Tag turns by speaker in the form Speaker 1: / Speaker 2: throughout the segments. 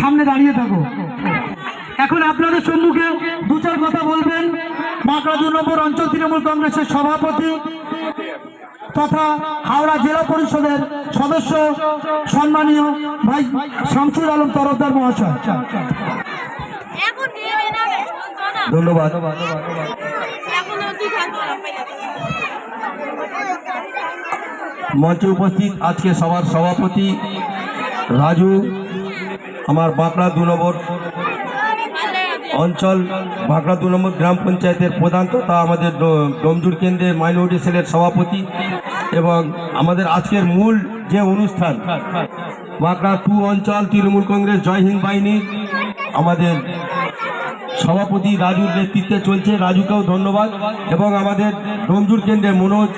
Speaker 1: সামনে দাঁড়িয়ে থাকো। এখন আপনাদের সম্মুখে দু চার কথা বলবেন বাঁকড়া 2 নম্বর অঞ্চল তৃণমূল কংগ্রেসের সভাপতি তথা হাওড়া জেলা পরিষদের সদস্য সম্মানীয় ভাই শামসুল আলম তরফদার মহাশয়।
Speaker 2: ধন্যবাদ। মঞ্চে উপস্থিত আজকে সভার সভাপতি রাজু, আমার বাঁকড়া 2 নম্বর অঞ্চল বাঁকড়া 2 নম্বর গ্রাম পঞ্চায়েতের প্রধান তথা আমাদের ডোমজুর কেন্দ্রের মাইনরিটি সেলের সভাপতি, এবং আমাদের আজকের মূল যে অনুষ্ঠান বাঁকড়া 2 অঞ্চল তৃণমূল কংগ্রেস জয় হিন্দ বাহিনীর আমাদের সভাপতি রাজুর নেতৃত্বে চলছে। রাজুকেও ধন্যবাদ। এবং আমাদের ডোমজুর কেন্দ্রে মনোজ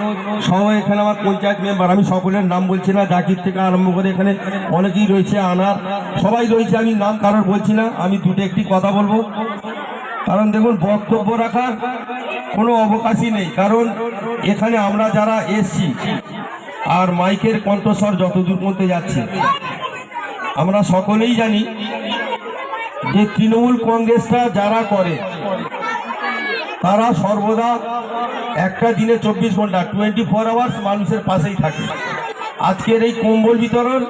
Speaker 2: সহ এখানে আমার পঞ্চায়েত মেম্বার, আমি সকলের নাম বলছি না, জাকির থেকে আরম্ভ করে এখানে অনেকেই রয়েছে, আনার সবাই রয়েছে, আমি নাম কারোর বলছি না। আমি দুটো একটি কথা বলবো, কারণ দেখুন বক্তব্য রাখার কোনো অবকাশই নেই, কারণ এখানে আমরা যারা এসছি আর মাইকের কণ্ঠস্বর যতদূর পর্যন্ত যাচ্ছে আমরা সকলেই জানি যে তৃণমূল কংগ্রেসটা যারা করে তারা সর্বদা একটা দিনে 24 ঘন্টা 24 আওয়ার্স মানুষের পাশেই থাকে। আজকের এই কম্বল বিতরণ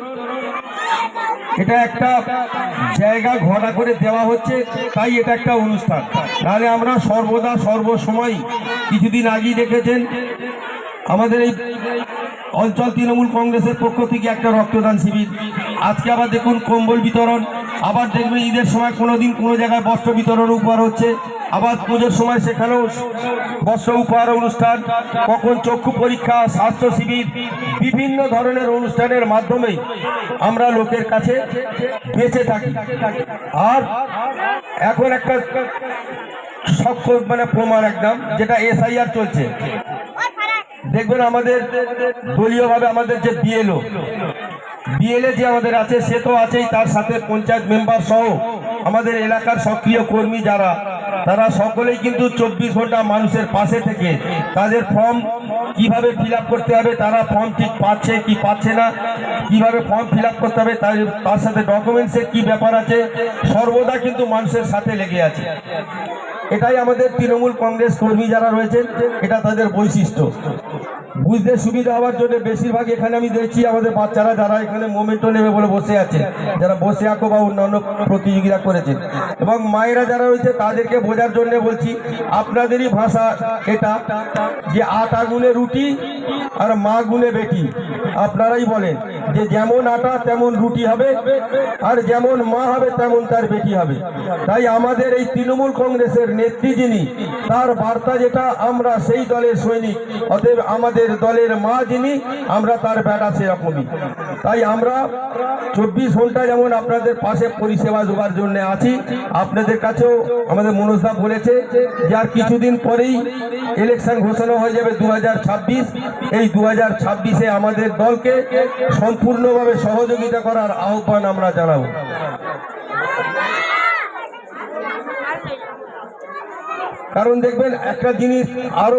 Speaker 2: এটা একটা জায়গা ঘটা করে দেওয়া হচ্ছে, তাই এটা একটা অনুষ্ঠান। নাহলে আমরা সর্বদা সর্বসময়, কিছুদিন আগেই দেখেছেন আমাদের এই অঞ্চল তৃণমূল কংগ্রেসের পক্ষ থেকে একটা রক্তদান শিবির, আজকে আবার দেখুন কম্বল বিতরণ, আবার দেখবেন ঈদের সময় কোনো দিন কোনো জায়গায় বস্ত্র বিতরণ উপহার হচ্ছে, আবার পুজোর সময় সেখানেও বস্ত্র উপহার অনুষ্ঠান, কখন চক্ষু পরীক্ষা, স্বাস্থ্য শিবির, বিভিন্ন ধরনের অনুষ্ঠানের মাধ্যমেই আমরা লোকের কাছে বেঁচে থাকি। আর এখন একটা সক্ষ প্রমাণ একদম, যেটা SIR চলছে, দেখবেন আমাদের দলীয়ভাবে আমাদের যে বিএলএ যে আমাদের আছে সে তো আছেই, তার সাথে পঞ্চায়েত মেম্বার সহ আমাদের এলাকার সক্রিয় কর্মী যারা, তারা সকলেই কিন্তু 24 ঘন্টা মানুষের পাশে থেকে তাদের ফর্ম কিভাবে ফিল করতে হবে, তারা ফর্ম ঠিক পাচ্ছে কি পাচ্ছে না, কিভাবে ফর্ম ফিল করতে হবে, তার সাথে ডকুমেন্টসের কি ব্যাপার আছে, সর্বদা কিন্তু মানুষের সাথে লেগে আছে। এটাই আমাদের তৃণমূল কংগ্রেস কর্মী যারা রয়েছেন, এটা তাদের বৈশিষ্ট্য। বুঝতে সুবিধা হওয়ার জন্য বেশিরভাগ এখানে আমি দেখছি আমাদের বাচ্চারা যারা এখানে মোমেন্টো নেবে বলে বসে আছে, যারা বসে আঁকো বা অন্যান্য প্রতিযোগিতা করেছেন, এবং মায়েরা যারা রয়েছে তাদেরকে বোঝার জন্য বলছি, আপনাদেরই ভাষা এটা যে 8 আগুনে রুটি আর মা গুনে বেটি। আপনারাই বলেন যে যেমন আটা তেমন রুটি হবে, আর যেমন মা হবে তেমন তার বেটি হবে। তাই আমাদের এই তৃণমূল কংগ্রেসের নেত্রী যিনি, তার বার্তা যেটা, আমরা সেই দলের সৈনিক, অতএব আমাদের দলের মা যিনি, আমরা তার বেটা সেরকমই। তাই আমরা 24 ঘন্টা যেমন আপনাদের পাশে পরিষেবা দেওয়ার জন্য আছি, আপনাদের কাছেও আমাদের মনোজদা বলেছে যে আর কিছুদিন পরেই ইলেকশন ঘোষণা হয়ে যাবে 2026। এই 2026-এ আমাদের দলকে সম্পূর্ণভাবে সহযোগিতা করার আহ্বান আমরা জানাবো। কারণ দেখবেন একটা জিনিস আরো